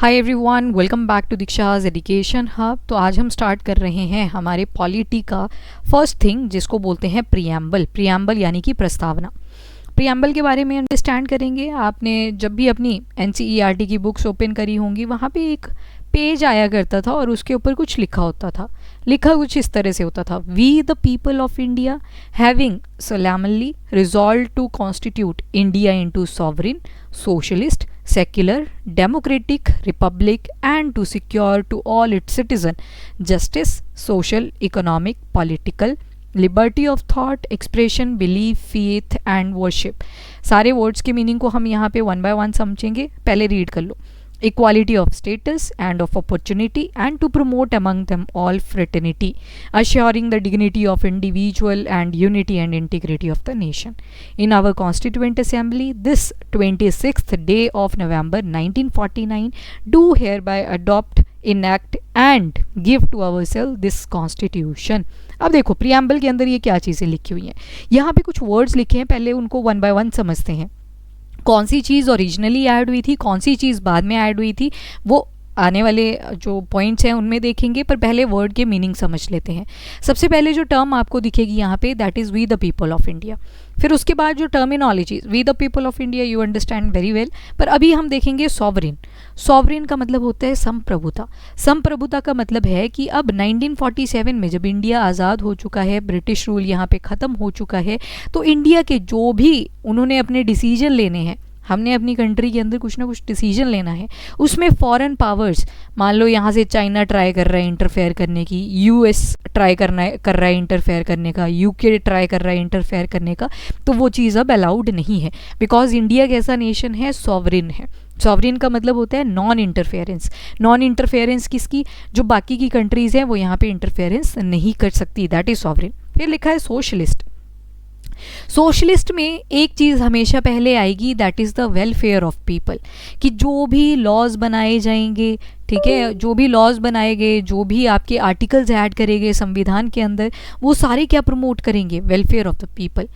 Hi everyone, welcome back to Diksha's education hub. तो आज हम स्टार्ट कर रहे हैं हमारे पॉलिटी का फर्स्ट थिंग, जिसको बोलते हैं प्रियम्बल यानी कि प्रस्तावना। प्रियम्बल के बारे में अंडरस्टैंड करेंगे। आपने जब भी अपनी एनसीईआरटी की बुक्स ओपन करी होंगी, वहाँ पे एक पेज आया करता था और उसके ऊपर कुछ लिखा होता था। लिखा कुछ इस तरह से होता था, we the people of India having solemnly resolved to constitute India into sovereign, socialist, secular, democratic republic and to secure to all its citizens justice, social, economic, political, liberty of thought, expression, belief, faith and worship। सारे words के meaning को हम यहाँ पे one by one समझेंगे। पहले read कर लो। equality of status and of opportunity and to promote among them all fraternity, assuring the dignity of individual and unity and integrity of the nation. In our Constituent Assembly, this 26th day of November 1949, do hereby adopt, enact and give to ourselves this constitution। अब देखो preamble के अंदर ये क्या चीज़ें लिखी हुई हैं। यहाँ पे कुछ वर्ड्स लिखे हैं, पहले उनको वन बाय वन समझते हैं। कौन सी चीज़ ओरिजिनली ऐड हुई थी, कौन सी चीज़ बाद में ऐड हुई थी, वो आने वाले जो पॉइंट्स हैं उनमें देखेंगे, पर पहले वर्ड के मीनिंग समझ लेते हैं। सबसे पहले जो टर्म आपको दिखेगी यहाँ पे, that is we the people of India. फिर उसके बाद जो terminology, we the people of India you understand very well, पर अभी हम देखेंगे सॉवरिन। सॉवरिन का मतलब होता है संप्रभुता। संप्रभुता का मतलब है कि अब 1947 में जब इंडिया आज़ाद हो चुका है, ब्रिटिश रूल यहाँ पे ख़त्म हो चुका है, तो इंडिया के जो भी उन्होंने अपने डिसीजन लेने हैं, हमने अपनी कंट्री के अंदर कुछ ना कुछ डिसीजन लेना है, उसमें फॉरेन पावर्स, मान लो यहाँ से चाइना ट्राई कर रहा है इंटरफेयर करने की, यूएस ट्राई कर रहा है इंटरफेयर करने का, यूके ट्राई कर रहा है इंटरफेयर करने का, तो वो चीज़ अब अलाउड नहीं है। बिकॉज इंडिया कैसा नेशन है, सॉवरिन है। सॉवरिन का मतलब होता है नॉन इंटरफेरेंस। नॉन इंटरफेरेंस किसकी, जो बाकी की कंट्रीज़ हैं वो यहाँ पे इंटरफेरेंस नहीं कर सकती, दैट इज़ सॉवरिन। फिर लिखा है सोशलिस्ट। सोशलिस्ट में एक चीज़ हमेशा पहले आएगी, that is the welfare of people. कि जो भी लॉज बनाए जाएंगे, ठीक है, जो भी लॉज बनाए गए, जो भी आपके आर्टिकल्स ऐड करे गए संविधान के अंदर, वो सारे क्या प्रमोट करेंगे, वेलफेयर ऑफ द पीपल।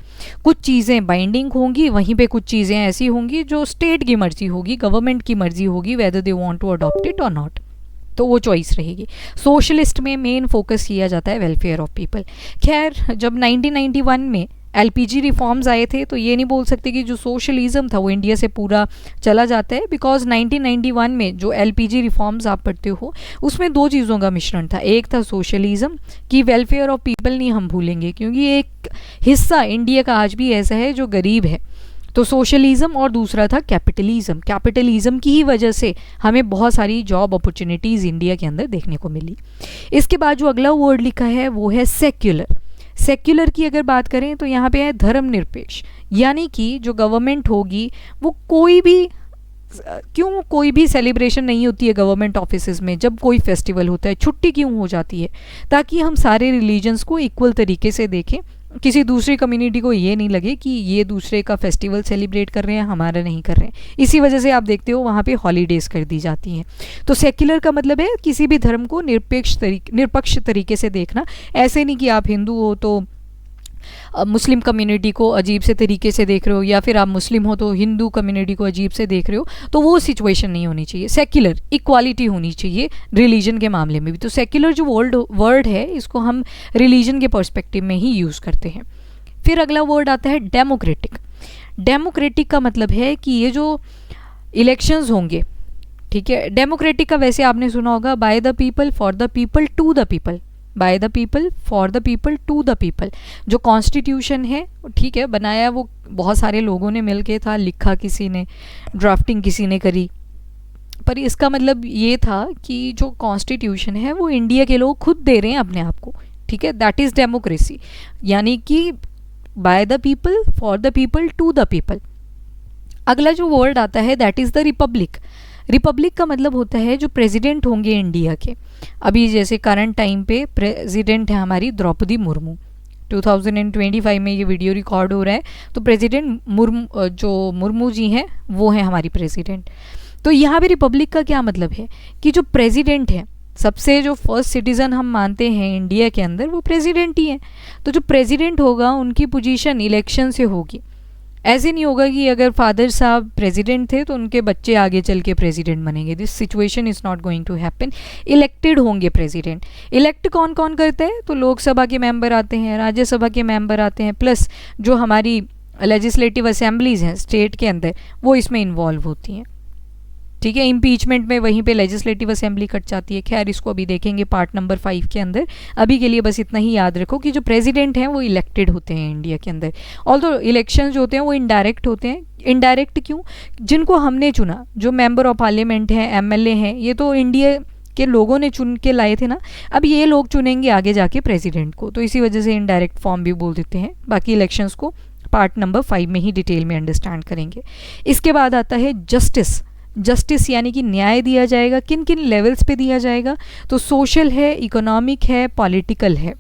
कुछ चीज़ें बाइंडिंग होंगी, वहीं पे कुछ चीज़ें ऐसी होंगी जो स्टेट की मर्जी होगी, गवर्नमेंट की मर्जी होगी, whether they want to adopt it और नॉट, तो वो चॉइस रहेगी। सोशलिस्ट में मेन फोकस किया जाता है वेलफेयर ऑफ पीपल। खैर, जब 1991 में एलपीजी रिफॉर्म्स आए थे, तो ये नहीं बोल सकते कि जो सोशलिज्म था वो इंडिया से पूरा चला जाता है। बिकॉज 1991 में जो एलपीजी रिफॉर्म्स आप पढ़ते हो, उसमें दो चीज़ों का मिश्रण था। एक था सोशलिज्म की वेलफेयर ऑफ पीपल नहीं हम भूलेंगे, क्योंकि एक हिस्सा इंडिया का आज भी ऐसा है जो गरीब है, तो सोशलिज्म। और दूसरा था कैपिटलिज्म। कैपिटलिज्म की ही वजह से हमें बहुत सारी जॉब अपॉर्चुनिटीज़ इंडिया के अंदर देखने को मिली। इसके बाद जो अगला वर्ड लिखा है वो है सेक्युलर। सेक्युलर की अगर बात करें तो यहाँ पे है धर्मनिरपेक्ष, यानी कि जो गवर्नमेंट होगी वो कोई भी सेलिब्रेशन नहीं होती है गवर्नमेंट ऑफिसेज में। जब कोई फेस्टिवल होता है, छुट्टी क्यों हो जाती है, ताकि हम सारे रिलीजन्स को इक्वल तरीके से देखें। किसी दूसरी कम्युनिटी को ये नहीं लगे कि ये दूसरे का फेस्टिवल सेलिब्रेट कर रहे हैं, हमारा नहीं कर रहे हैं। इसी वजह से आप देखते हो वहाँ पे हॉलीडेज़ कर दी जाती हैं। तो सेक्युलर का मतलब है किसी भी धर्म को निरपेक्ष तरीके से देखना। ऐसे नहीं कि आप हिंदू हो तो मुस्लिम कम्युनिटी को अजीब से तरीके से देख रहे हो, या फिर आप मुस्लिम हो तो हिंदू कम्युनिटी को अजीब से देख रहे हो, तो वो सिचुएशन नहीं होनी चाहिए। सेक्युलर इक्वालिटी होनी चाहिए रिलीजन के मामले में भी। तो सेक्युलर जो वर्ड है, इसको हम रिलीजन के पर्सपेक्टिव में ही यूज़ करते हैं। फिर अगला वर्ड आता है डेमोक्रेटिक। डेमोक्रेटिक का मतलब है कि ये जो इलेक्शंस होंगे, ठीक है, डेमोक्रेटिक का वैसे आपने सुना होगा, by the people, for the people, to the people. By the people, for the people, to the people. जो कॉन्स्टिट्यूशन है, ठीक है, बनाया वो बहुत सारे लोगों ने मिलके था, लिखा किसी ने, ड्राफ्टिंग किसी ने करी, पर इसका मतलब ये था कि जो कॉन्स्टिट्यूशन है वो इंडिया के लोग खुद दे रहे हैं अपने आप को, ठीक है, दैट इज़ डेमोक्रेसी। यानी कि by the people, for the people, to the people. अगला जो वर्ड आता है that is the republic. Republic का मतलब होता है जो प्रेसिडेंट होंगे इंडिया के। अभी जैसे करंट टाइम पे प्रेसिडेंट है हमारी द्रौपदी मुर्मू। 2025 में ये वीडियो रिकॉर्ड हो रहा है, तो प्रेसिडेंट मुर्मू जी हैं वो हैं हमारी प्रेसिडेंट। तो यहाँ पे रिपब्लिक का क्या मतलब है कि जो प्रेसिडेंट है, सबसे जो फर्स्ट सिटीज़न हम मानते हैं इंडिया के अंदर, वो प्रेसिडेंट ही हैं। तो जो प्रेसिडेंट होगा उनकी पोजीशन इलेक्शन से होगी। ऐसे नहीं होगा कि अगर फादर साहब प्रेसिडेंट थे तो उनके बच्चे आगे चल के प्रेसिडेंट बनेंगे, this situation is not going to happen. Elected होंगे प्रेसिडेंट। इलेक्ट कौन कौन करता है, तो लोकसभा के मेंबर आते हैं, राज्यसभा के मेंबर आते हैं, प्लस जो हमारी लेजिस्लेटिव असेंबलीज हैं स्टेट के अंदर वो इसमें इन्वॉल्व होती हैं। ठीक है, इम्पीचमेंट में वहीं पे लेजिस्लेटिव असेंबली कट जाती है। खैर इसको अभी देखेंगे पार्ट नंबर 5 के अंदर। अभी के लिए बस इतना ही याद रखो कि जो प्रेसिडेंट हैं वो इलेक्टेड होते हैं इंडिया के अंदर। ऑल्दो इलेक्शंस जो होते हैं वो इनडायरेक्ट होते हैं। इनडायरेक्ट क्यों, जिनको हमने चुना, जो मेंबर ऑफ पार्लियामेंट हैं, एमएलए हैं, ये तो इंडिया के लोगों ने चुन के लाए थे ना, अब ये लोग चुनेंगे आगे जाके प्रेसिडेंट को, तो इसी वजह से इनडायरेक्ट फॉर्म भी बोल देते हैं। बाकी इलेक्शंस को पार्ट नंबर 5 में ही डिटेल में अंडरस्टैंड करेंगे। इसके बाद आता है जस्टिस। जस्टिस यानी कि न्याय दिया जाएगा, किन किन लेवल्स पे दिया जाएगा, तो सोशल है, इकोनॉमिक है, पॉलिटिकल है,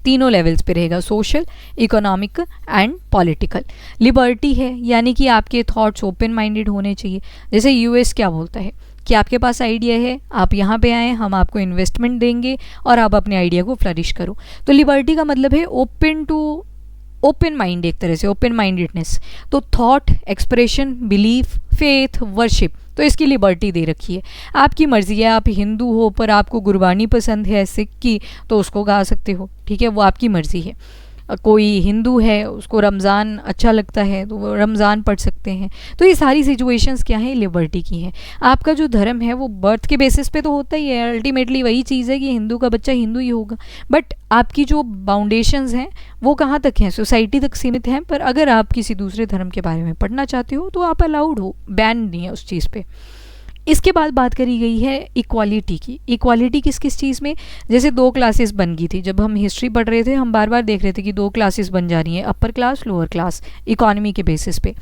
तीनों लेवल्स पे रहेगा, social, economic and political. Liberty है यानी कि आपके थॉट्स ओपन माइंडेड होने चाहिए। जैसे यूएस क्या बोलता है कि आपके पास आइडिया है, आप यहाँ पे आएँ, हम आपको इन्वेस्टमेंट देंगे और आप अपने आइडिया को फ्लरिश करो। तो लिबर्टी का मतलब है ओपन माइंड, एक तरह से ओपन माइंडेडनेस। तो thought, expression, belief, faith, worship, तो इसकी लिबर्टी दे रखी है। आपकी मर्जी है, आप हिंदू हो पर आपको गुरबानी पसंद है सिख की तो उसको गा सकते हो, ठीक है, वो आपकी मर्जी है। कोई हिंदू है उसको रमज़ान अच्छा लगता है तो वो रमज़ान पढ़ सकते हैं। तो ये सारी सिचुएशंस क्या हैं, लिबर्टी की हैं। आपका जो धर्म है वो बर्थ के बेसिस पे तो होता ही है, अल्टीमेटली वही चीज़ है कि हिंदू का बच्चा हिंदू ही होगा, बट आपकी जो बाउंडेशंस हैं वो कहाँ तक हैं, सोसाइटी तक सीमित हैं। पर अगर आप किसी दूसरे धर्म के बारे में पढ़ना चाहते हो तो आप अलाउड हो, बैन नहीं है उस चीज़ पे। इसके बाद बात करी गई है इक्वालिटी की। इक्वालिटी किस किस चीज़ में, जैसे 2 क्लासेस बन गई थी, जब हम हिस्ट्री पढ़ रहे थे हम बार बार देख रहे थे कि 2 क्लासेस बन जा रही हैं, upper class, lower class, economy के बेसिस पे।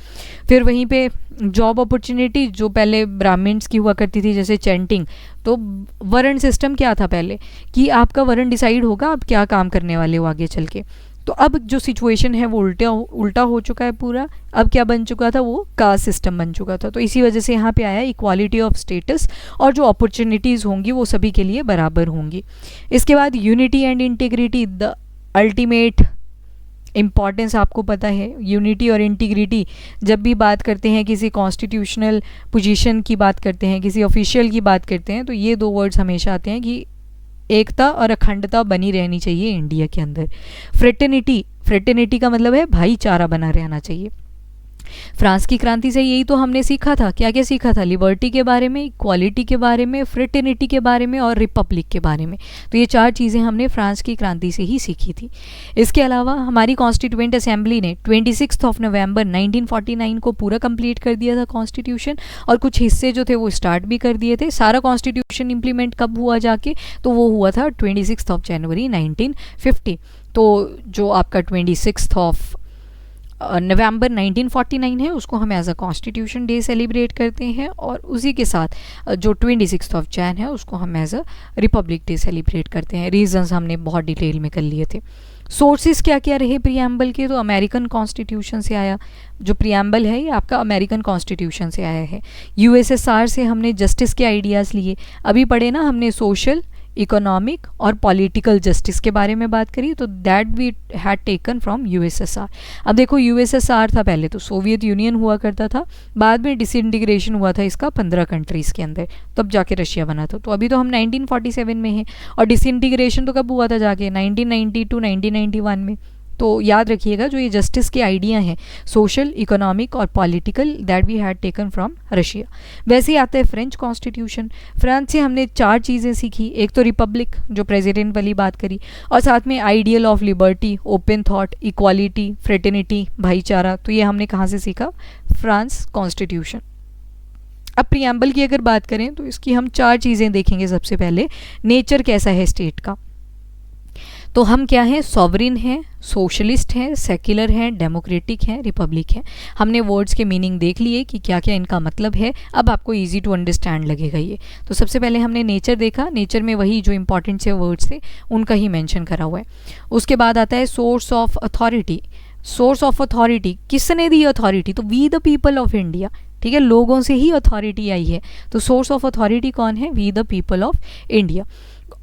फिर वहीं पे जॉब अपॉर्चुनिटी, जो पहले ब्राह्मण्स की हुआ करती थी जैसे चैंटिंग, तो वर्ण सिस्टम क्या था पहले कि आपका वर्ण डिसाइड होगा आप क्या काम करने वाले हो आगे चल के। तो अब जो सिचुएशन है वो उल्टा हो चुका है पूरा। अब क्या बन चुका था, वो कास्ट सिस्टम बन चुका था। तो इसी वजह से यहाँ पे आया इक्वालिटी ऑफ स्टेटस, और जो अपॉर्चुनिटीज़ होंगी वो सभी के लिए बराबर होंगी। इसके बाद unity and integrity, the ultimate importance आपको पता है। यूनिटी और इंटीग्रिटी जब भी बात करते हैं, किसी कॉन्स्टिट्यूशनल पोजीशन की बात करते हैं, किसी ऑफिशियल की बात करते हैं, तो ये 2 वर्ड्स हमेशा आते हैं कि एकता और अखंडता बनी रहनी चाहिए इंडिया के अंदर। फ्रेटर्निटी का मतलब है भाईचारा बना रहना चाहिए। फ्रांस की क्रांति से यही तो हमने सीखा था। क्या क्या सीखा था, लिबर्टी के बारे में, इक्वालिटी के बारे में, फ्रेटर्निटी के बारे में और रिपब्लिक के बारे में। तो ये 4 चीज़ें हमने फ्रांस की क्रांति से ही सीखी थी। इसके अलावा हमारी कॉन्स्टिट्यूएंट असेंबली ने 26 नवंबर 1949 को पूरा कंप्लीट कर दिया था कॉन्स्टिट्यूशन, और कुछ हिस्से जो थे वो स्टार्ट भी कर दिए थे। सारा कॉन्स्टिट्यूशन इम्प्लीमेंट कब हुआ जाके, तो वो हुआ था 26 जनवरी 1950। तो जो आपका 26 नवंबर 1949 है उसको हम as a constitution day celebrate करते हैं, और उसी के साथ जो 26 जैन है उसको हम as a republic day celebrate करते हैं। रीजंस हमने बहुत डिटेल में कर लिए थे। सोर्सेज क्या क्या रहे प्रियम्बल के, तो अमेरिकन कॉन्स्टिट्यूशन से आया। जो प्रियम्बल है ये आपका अमेरिकन कॉन्स्टिट्यूशन से आया है। यूएसएसआर से हमने जस्टिस के आइडियाज़ लिए। अभी पढ़े ना हमने सोशल, इकोनॉमिक और पॉलिटिकल जस्टिस के बारे में बात करी, तो that we had taken from USSR. अब देखो यूएसएसआर था पहले, तो सोवियत यूनियन हुआ करता था, बाद में डिसइंटीग्रेशन हुआ था इसका 15 कंट्रीज़ के अंदर, तब जाके रशिया बना था। तो अभी तो हम 1947 में हैं, और डिसइंटीग्रेशन तो कब हुआ था जाके 1990 टू 1991 में। तो याद रखिएगा जो ये जस्टिस के आइडिया हैं, सोशल, इकोनॉमिक और political, that we had taken from Russia. वैसे ही आता है फ्रेंच कॉन्स्टिट्यूशन। फ्रांस से हमने 4 चीज़ें सीखी। एक तो रिपब्लिक, जो प्रेसिडेंट वाली बात करी, और साथ में ideal of liberty, open thought, equality, fraternity, भाईचारा। तो ये हमने कहाँ से सीखा, फ्रांस कॉन्स्टिट्यूशन। अब प्रियम्बल की अगर बात करें तो इसकी हम 4 चीज़ें देखेंगे। सबसे पहले नेचर कैसा है स्टेट का, तो हम क्या हैं, सॉवरिन हैं, सोशलिस्ट हैं, सेक्युलर हैं, डेमोक्रेटिक हैं, रिपब्लिक हैं। हमने वर्ड्स के मीनिंग देख लिए कि क्या क्या इनका मतलब है। अब आपको इजी टू अंडरस्टैंड लगेगा ये। तो सबसे पहले हमने नेचर देखा। नेचर में वही जो इंपॉर्टेंट से वर्ड्स थे उनका ही मेंशन करा हुआ है। उसके बाद आता है source of authority. Source of authority किसने दी अथॉरिटी, तो we the people of India. ठीक है, लोगों से ही अथॉरिटी आई है। तो सोर्स ऑफ अथॉरिटी कौन है, we the people of India.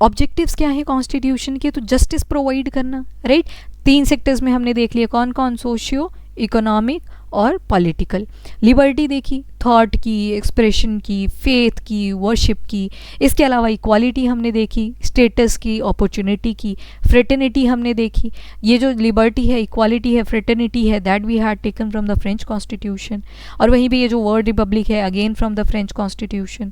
Objectives क्या है कॉन्स्टिट्यूशन के, तो जस्टिस प्रोवाइड करना, राइट। 3 सेक्टर्स में हमने देख लिया, कौन कौन, सोशियो इकोनॉमिक और पॉलिटिकल। लिबर्टी देखी, थॉट की, एक्सप्रेशन की, फेथ की, वर्शिप की। इसके अलावा इक्वालिटी हमने देखी, स्टेटस की, अपॉर्चुनिटी की, फ्रेटर्निटी हमने देखी। ये जो लिबर्टी है, इक्वालिटी है, फ्रेटर्निटी है, that we had taken from the French constitution. और वहीं पे ये जो वर्ड रिपब्लिक है, again from the French constitution,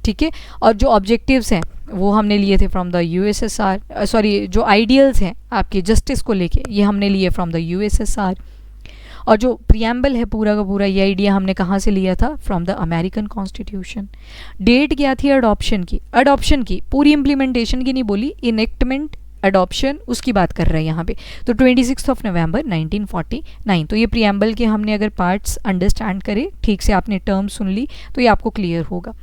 ठीक है। और जो ऑब्जेक्टिव्स हैं वो हमने लिए थे फ्रॉम द यूएसएसआर, सॉरी जो आइडियल्स हैं आपके जस्टिस को लेके, ये हमने लिए फ्रॉम द यूएसएसआर। और जो प्रियम्बल है पूरा का पूरा, ये आइडिया हमने कहाँ से लिया था, from the American constitution. Date क्या थी अडॉप्शन की, पूरी इम्प्लीमेंटेशन की नहीं बोली, इनेक्टमेंट अडॉप्शन उसकी बात कर रहे हैं यहाँ पे। तो 26 नवंबर 1949। तो ये प्रियम्बल के हमने अगर पार्ट्स अंडरस्टैंड करे ठीक से, आपने टर्म सुन ली तो ये आपको क्लियर होगा।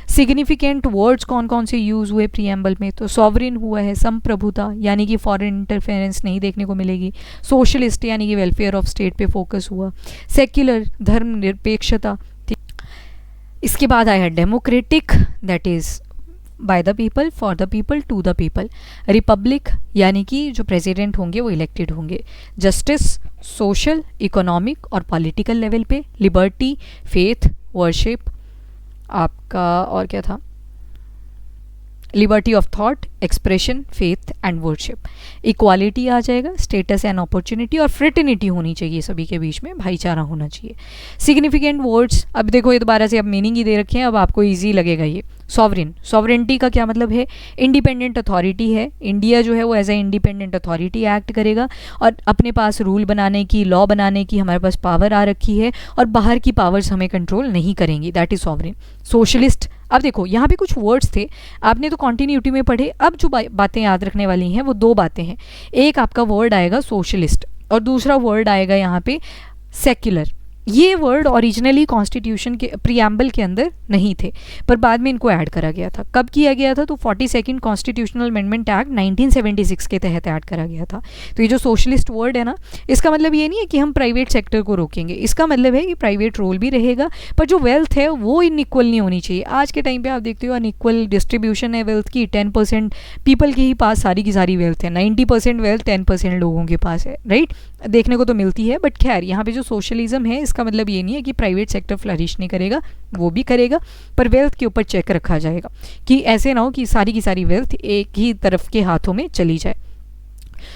सिग्निफिकेंट वर्ड्स कौन कौन से यूज़ हुए प्रियम्बल में, तो सॉवरिन हुआ है, संप्रभुता यानी कि फॉरेन इंटरफेरेंस नहीं देखने को मिलेगी, सोशलिस्ट यानी कि वेलफेयर ऑफ स्टेट पे फोकस हुआ, सेक्युलर धर्मनिरपेक्षता, इसके बाद आया democratic, that is by the people, for the people, to the people, republic यानी कि जो प्रेसिडेंट होंगे वो इलेक्टेड होंगे, जस्टिस सोशल, इकोनॉमिक और पॉलिटिकल लेवल पे, लिबर्टी, फेथ, वर्शिप, आपका और क्या था, liberty of thought, expression, faith and worship, equality आ जाएगा, स्टेटस एंड अपॉर्चुनिटी, और फ्रेटर्निटी होनी चाहिए, सभी के बीच में भाईचारा होना चाहिए। सिग्निफिकेंट वर्ड्स, अब देखो ये दोबारा से अब मीनिंग ही दे रखे हैं, अब आपको ईजी लगेगा ये। सॉवरिन, सॉवरेंटी का क्या मतलब है, इंडिपेंडेंट अथॉरिटी है, इंडिया जो है वो as a independent authority act करेगा और अपने पास रूल बनाने की, लॉ बनाने की हमारे पास पावर आ रखी है और बाहर की पावर्स हमें कंट्रोल नहीं करेंगी, दैट इज सॉवरिन। सोशलिस्ट, अब देखो यहाँ पे कुछ वर्ड्स थे, आपने तो कॉन्टिन्यूटी में पढ़े, अब जो बातें याद रखने वाली हैं वो दो बातें हैं। एक आपका वर्ड आएगा सोशलिस्ट और दूसरा वर्ड आएगा यहाँ पे सेक्युलर। ये वर्ड ओरिजिनली कॉन्स्टिट्यूशन के प्रियम्बल के अंदर नहीं थे, पर बाद में इनको ऐड करा गया था। कब किया गया था, तो 42nd कॉन्स्टिट्यूशनल अमेंडमेंट एक्ट 1976 के तहत ऐड करा गया था। तो ये जो सोशलिस्ट वर्ड है ना, इसका मतलब ये नहीं है कि हम प्राइवेट सेक्टर को रोकेंगे, इसका मतलब है कि प्राइवेट रोल भी रहेगा, पर जो वेल्थ है वो इनइक्वल नहीं होनी चाहिए। आज के टाइम पे आप देखते हो अनइक्वल डिस्ट्रीब्यूशन है वेल्थ की, 10% पीपल के ही पास सारी की सारी वेल्थ है, 90% वेल्थ 10% लोगों के पास है, राइट, देखने को तो मिलती है। बट खैर यहाँ पे जो सोशलिज्म है इसका मतलब ये नहीं है कि प्राइवेट सेक्टर फ्लरिश नहीं करेगा, वो भी करेगा, पर वेल्थ के ऊपर चेक रखा जाएगा कि ऐसे ना हो कि सारी की सारी वेल्थ एक ही तरफ के हाथों में चली जाए।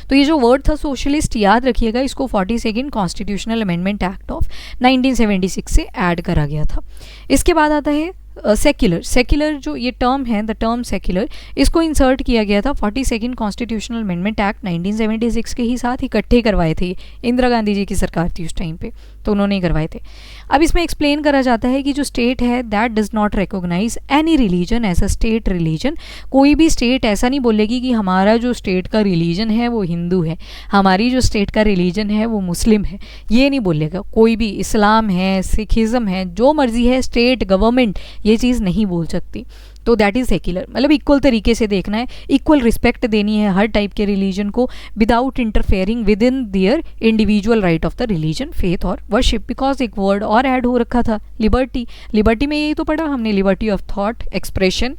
तो ये जो वर्ड था सोशलिस्ट, याद रखिएगा, इसको 42nd constitutional amendment act of 1976 से ऐड करा गया था। इसके बाद आता है सेक्युलर। सेक्युलर जो ये टर्म है, द टर्म सेक्युलर, इसको इंसर्ट किया गया था 42nd कॉन्स्टिट्यूशनल अमेंडमेंट एक्ट 1976 के ही साथ इकट्ठे करवाए थे। इंदिरा गांधी जी की सरकार थी उस टाइम पे, तो उन्होंने ही करवाए थे। अब इसमें एक्सप्लेन करा जाता है कि जो स्टेट है that does not recognise any religion as a state religion. कोई भी स्टेट ऐसा नहीं बोलेगी कि हमारा जो स्टेट का रिलीजन है वो हिंदू है, हमारी जो स्टेट का रिलीजन है वो मुस्लिम है, ये नहीं बोलेगा कोई भी। इस्लाम है, सिखिज़्म है, जो मर्जी है, स्टेट गवर्नमेंट ये चीज़ नहीं बोल सकती। तो दैट इज़ सेक्युलर, मतलब इक्वल तरीके से देखना है, इक्वल रिस्पेक्ट देनी है हर टाइप के रिलीजन को, without interfering with in their individual right of the religion, faith और वर्शिप। बिकॉज एक वर्ड और ऐड हो रखा था, लिबर्टी। लिबर्टी में यही तो पढ़ा हमने, liberty of thought, expression,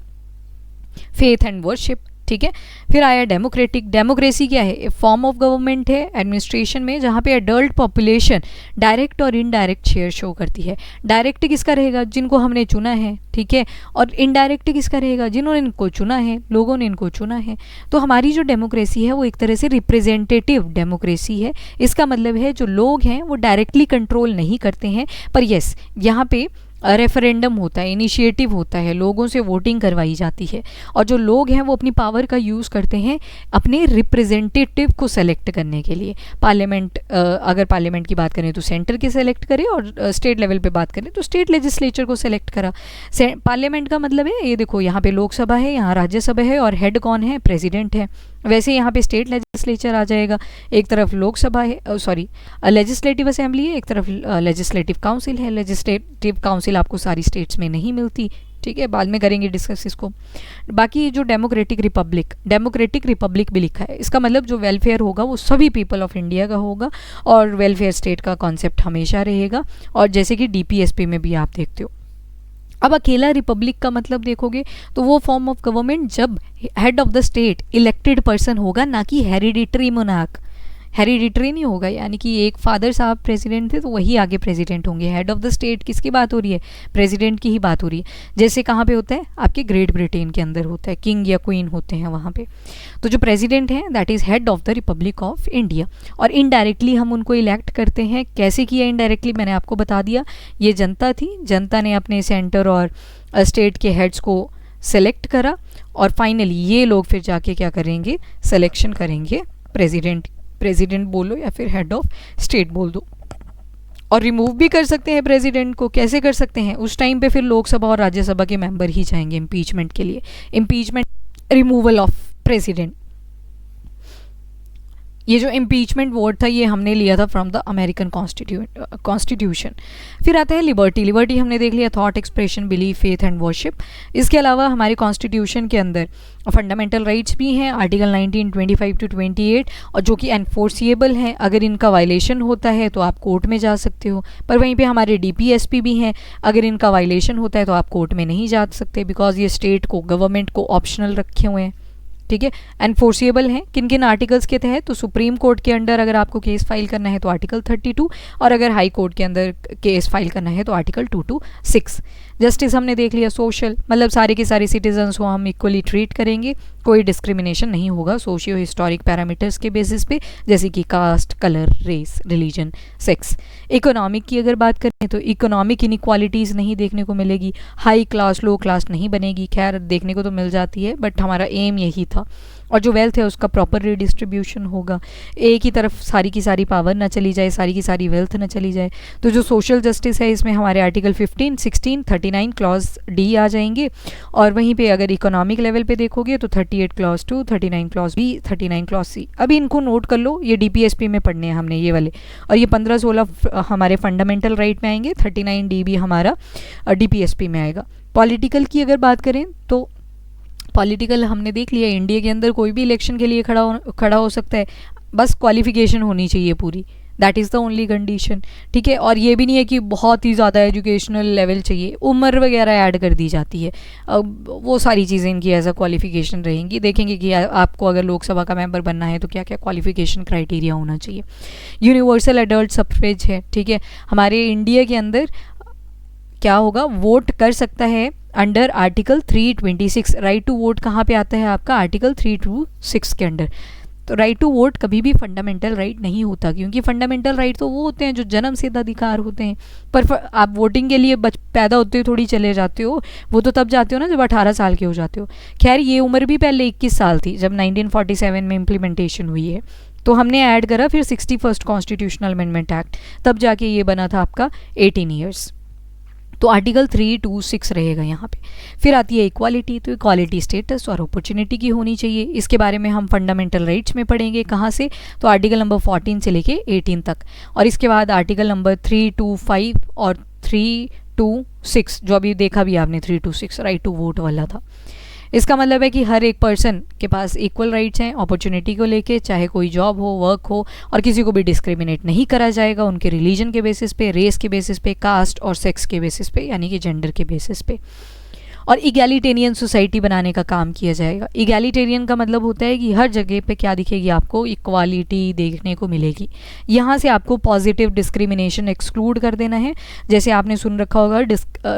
faith and worship, ठीक है। फिर आया डेमोक्रेटिक। डेमोक्रेसी क्या है, फॉर्म ऑफ गवर्नमेंट है एडमिनिस्ट्रेशन में जहाँ पे एडल्ट पॉपुलेशन डायरेक्ट और इनडायरेक्ट शेयर शो करती है। डायरेक्ट किसका रहेगा, जिनको हमने चुना है, ठीक है, और इनडायरेक्ट किसका रहेगा, जिन्होंने इनको चुना है, लोगों ने इनको चुना है। तो हमारी जो डेमोक्रेसी है वो एक तरह से रिप्रेजेंटेटिव डेमोक्रेसी है। इसका मतलब है जो लोग हैं वो डायरेक्टली कंट्रोल नहीं करते हैं, पर यस यहाँ पे रेफरेंडम होता है, इनिशिएटिव होता है, लोगों से वोटिंग करवाई जाती है, और जो लोग हैं वो अपनी पावर का यूज़ करते हैं अपने रिप्रेजेंटेटिव को सेलेक्ट करने के लिए। पार्लियामेंट, अगर पार्लियामेंट की बात करें तो सेंटर के सेलेक्ट करें, और स्टेट लेवल पे बात करें तो स्टेट लेजिस्लेचर को सेलेक्ट करा। पार्लियामेंट का मतलब है, ये देखो यहाँ पे लोकसभा है, यहाँ राज्यसभा है, और हेड कौन है, प्रेसिडेंट है। वैसे यहाँ पे स्टेट लेजिस्लेचर आ जाएगा, एक तरफ लोकसभा है, सॉरी लेजिस्लेटिव असेंबली है, एक तरफ लेजिस्लेटिव काउंसिल है। लेजिस्लेटिव काउंसिल आपको सारी स्टेट्स में नहीं मिलती, ठीक है, बाद में करेंगे डिस्कस इसको। बाकी जो डेमोक्रेटिक रिपब्लिक भी लिखा है, इसका मतलब जो वेलफेयर होगा वो सभी पीपल ऑफ इंडिया का होगा, और वेलफेयर स्टेट का कॉन्सेप्ट हमेशा रहेगा, और जैसे कि DPSP में भी आप देखते हो। अब अकेला रिपब्लिक का मतलब देखोगे तो वो फॉर्म ऑफ गवर्नमेंट जब head of the state elected person होगा, ना कि हेरिडिटरी मोनार्क। हेरिडिटरी नहीं होगा, यानी कि एक फादर साहब प्रेसिडेंट थे तो वही आगे प्रेसिडेंट होंगे। हेड ऑफ द स्टेट किसकी बात हो रही है, प्रेसिडेंट की ही बात हो रही है। जैसे कहाँ पे होता है, आपके ग्रेट ब्रिटेन के अंदर होता है, किंग या क्वीन होते हैं वहाँ पे। तो जो प्रेसिडेंट है that is head of the Republic of India. और इनडायरेक्टली हम उनको इलेक्ट करते हैं। कैसे किया इनडायरेक्टली, मैंने आपको बता दिया, ये जनता थी, जनता ने अपने सेंटर और स्टेट के हेड्स को सेलेक्ट करा और फाइनली ये लोग फिर जाके क्या करेंगे, सिलेक्शन करेंगे प्रेसिडेंट बोलो या फिर हेड ऑफ स्टेट बोल दो। और रिमूव भी कर सकते हैं प्रेसिडेंट को। कैसे कर सकते हैं, उस टाइम पे फिर लोकसभा और राज्यसभा के मेंबर ही जाएंगे इम्पीचमेंट के लिए। Impeachment, removal of president. ये जो इम्पीचमेंट वोट था ये हमने लिया था फ्रॉम द अमेरिकन कॉन्स्टिट्यूशन। फिर आता है लिबर्टी। लिबर्टी हमने देख लिया, thought expression, belief, faith and worship. इसके अलावा हमारे कॉन्स्टिट्यूशन के अंदर फंडामेंटल राइट्स भी हैं, आर्टिकल 19, 25 to 28, और जो कि एनफोर्सिएबल हैं। अगर इनका वायलेशन होता है तो आप कोर्ट में जा सकते हो। पर वहीं पे हमारे DPSP भी हैं, अगर इनका वायलेशन होता है तो आप कोर्ट में नहीं जा सकते, बिकॉज ये स्टेट को, गवर्नमेंट को ऑप्शनल रखे हुए हैं। ठीक है, एनफोर्सिएबल हैं किन किन आर्टिकल्स के तहत, तो सुप्रीम कोर्ट के अंडर अगर आपको केस फाइल करना है तो आर्टिकल 32, और अगर हाई कोर्ट के अंदर केस फाइल करना है तो आर्टिकल 2 to 6। जस्टिस हमने देख लिया, सोशल, मतलब सारे के सारे सिटीजन्स को हम इक्वली ट्रीट करेंगे, कोई डिस्क्रिमिनेशन नहीं होगा सोशियो हिस्टोरिक पैरामीटर्स के बेसिस पे, जैसे कि caste, colour, race, religion, sex. Economic की अगर बात करें तो इकोनॉमिक इनइक्वालिटीज़ नहीं देखने को मिलेगी, हाई क्लास लो क्लास नहीं बनेगी, खैर देखने को तो मिल जाती है बट हमारा एम यही था। और जो वेल्थ है उसका प्रॉपर रिडिस्ट्रीब्यूशन होगा, एक ही तरफ सारी की सारी पावर ना चली जाए, सारी की सारी वेल्थ ना चली जाए। तो जो सोशल जस्टिस है इसमें हमारे आर्टिकल 15, 16, 39 क्लॉज डी आ जाएंगे। और वहीं पे अगर इकोनॉमिक लेवल पे देखोगे तो 38 clause 2, 39 clause B, 39 clause C. अभी इनको नोट कर लो, ये DPSP में पढ़ने हैं हमने ये वाले। और ये 15-16 हमारे फंडामेंटल राइट में आएंगे, 39 डी भी हमारा DPSP में आएगा। पॉलिटिकल की अगर बात करें तो पॉलिटिकल हमने देख लिया, इंडिया के अंदर कोई भी इलेक्शन के लिए खड़ा हो सकता है, बस क्वालिफिकेशन होनी चाहिए पूरी, that is the only condition. ठीक है, और ये भी नहीं है कि बहुत ही ज़्यादा एजुकेशनल लेवल चाहिए, उम्र वगैरह ऐड कर दी जाती है। अब वो सारी चीज़ें इनकी एज अ क्वालिफिकेशन रहेंगी। देखेंगे कि आपको अगर लोकसभा का मेंबर बनना है तो क्या क्या क्वालिफिकेशन क्राइटेरिया होना चाहिए। यूनिवर्सल एडल्ट सफ्रेज है, ठीक है, हमारे इंडिया के अंदर क्या होगा, वोट कर सकता है under article 326। Right to vote कहाँ पे आता है आपका, आर्टिकल 326 के अंडर। तो राइट टू वोट कभी भी फंडामेंटल राइट नहीं होता, क्योंकि फंडामेंटल राइट तो वो होते हैं जो जन्म सिद्ध अधिकार होते हैं। पर आप वोटिंग के लिए पैदा होते हो थोड़ी चले जाते हो, वो तो तब जाते हो ना जब 18 साल के हो जाते हो। खैर ये उम्र भी पहले 21 साल थी जब 1947 में इम्प्लीमेंटेशन हुई है, तो हमने ऐड करा फिर 61st कॉन्स्टिट्यूशनल अमेंडमेंट एक्ट, तब जाके ये बना था आपका 18 ईयर्स। तो आर्टिकल 326 रहेगा यहाँ पे। फिर आती है इक्वालिटी, तो इक्वालिटी स्टेटस और अपॉर्चुनिटी की होनी चाहिए। इसके बारे में हम फंडामेंटल राइट्स में पढ़ेंगे, कहाँ से, तो आर्टिकल नंबर 14 से लेके 18 तक। और इसके बाद आर्टिकल नंबर 325 और 326, जो अभी देखा भी आपने 326 राइट टू वोट वाला था। इसका मतलब है कि हर एक पर्सन के पास इक्वल राइट्स हैं अपॉर्चुनिटी को लेके, चाहे कोई जॉब हो, वर्क हो, और किसी को भी डिस्क्रिमिनेट नहीं करा जाएगा उनके रिलीजन के बेसिस पे, रेस के बेसिस पे, कास्ट और सेक्स के बेसिस पे, यानी कि जेंडर के बेसिस पे। और इगैलिटेरियन सोसाइटी बनाने का काम किया जाएगा। इगैलिटेरियन का मतलब होता है कि हर जगह पे क्या दिखेगी आपको, इक्वालिटी देखने को मिलेगी। यहाँ से आपको पॉजिटिव डिस्क्रिमिनेशन एक्सक्लूड कर देना है। जैसे आपने सुन रखा होगा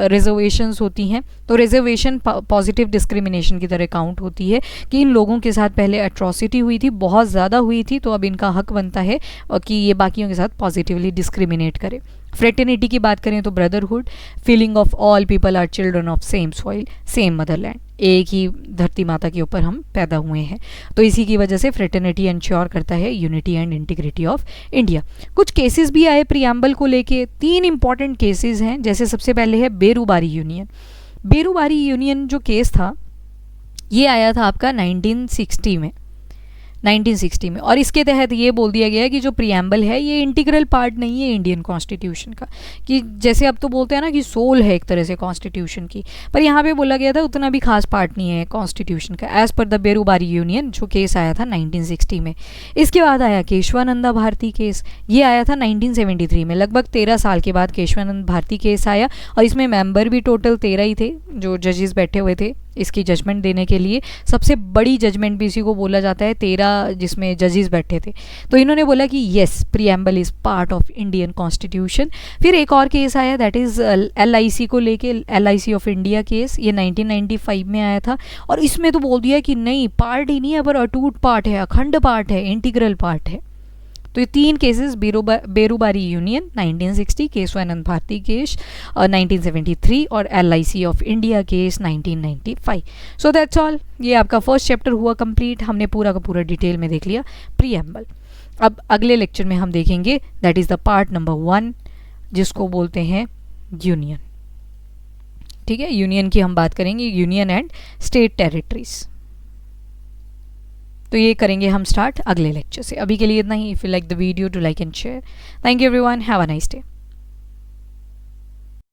रिजर्वेशंस होती हैं, तो रिजर्वेशन पॉजिटिव डिस्क्रिमिनेशन की तरह काउंट होती है कि इन लोगों के साथ पहले एट्रॉसिटी हुई थी, बहुत ज़्यादा हुई थी, तो अब इनका हक बनता है कि ये बाकियों के साथ पॉजिटिवली डिस्क्रिमिनेट करे। फ्रेटर्निटी की बात करें तो brotherhood, feeling of all people are children of same soil, same motherland, एक ही धरती माता के ऊपर हम पैदा हुए हैं। तो इसी की वजह से फ्रेटर्निटी इंश्योर करता है unity and integrity of India. कुछ केसेस भी आए प्रियम्बल को लेके, 3 इंपॉर्टेंट केसेस हैं। जैसे सबसे पहले है बेरूबारी यूनियन। बेरूबारी यूनियन जो केस था ये आया था आपका 1960 में, 1960 में। और इसके तहत ये बोल दिया गया है कि जो प्रियम्बल है ये इंटीग्रल पार्ट नहीं है इंडियन कॉन्स्टिट्यूशन का, कि जैसे अब तो बोलते हैं ना कि सोल है एक तरह से कॉन्स्टिट्यूशन की, पर यहाँ पे बोला गया था उतना भी खास पार्ट नहीं है कॉन्स्टिट्यूशन का, as per the Berubari union, जो केस आया था 1960 में। इसके बाद आया केशवानंदा भारती केस, ये आया था 1973 में। लगभग 13 साल के बाद केशवानंद भारती केस आया, और इसमें मेंबर भी टोटल 13 ही थे जो जजेस बैठे हुए थे इसकी जजमेंट देने के लिए। सबसे बड़ी जजमेंट भी इसी को बोला जाता है, 13 जिसमें जजेस बैठे थे। तो इन्होंने बोला कि yes, preamble is part of Indian constitution. फिर एक और केस आया, दैट इज़ LIC को लेके, LIC ऑफ इंडिया केस, ये 1995 में आया था। और इसमें तो बोल दिया कि नहीं, पार्ट ही नहीं है पर अटूट पार्ट है, अखंड पार्ट है, इंटीग्रल पार्ट है। तो ये 3 cases, Berubari union 1960, Kesavananda Bharati case 1973 और LIC of India case 1995। So that's all. ये आपका फर्स्ट चैप्टर हुआ कंप्लीट, हमने पूरा का पूरा डिटेल में देख लिया प्रीएम्बल। अब अगले लेक्चर में हम देखेंगे that is the part number 1 जिसको बोलते हैं यूनियन। ठीक है, यूनियन की हम बात करेंगे, यूनियन एंड स्टेट टेरिटरीज। तो ये करेंगे हम स्टार्ट अगले लेक्चर से। अभी के लिए इतना ही। If you like the video, to like and share. Thank you everyone, have a nice day.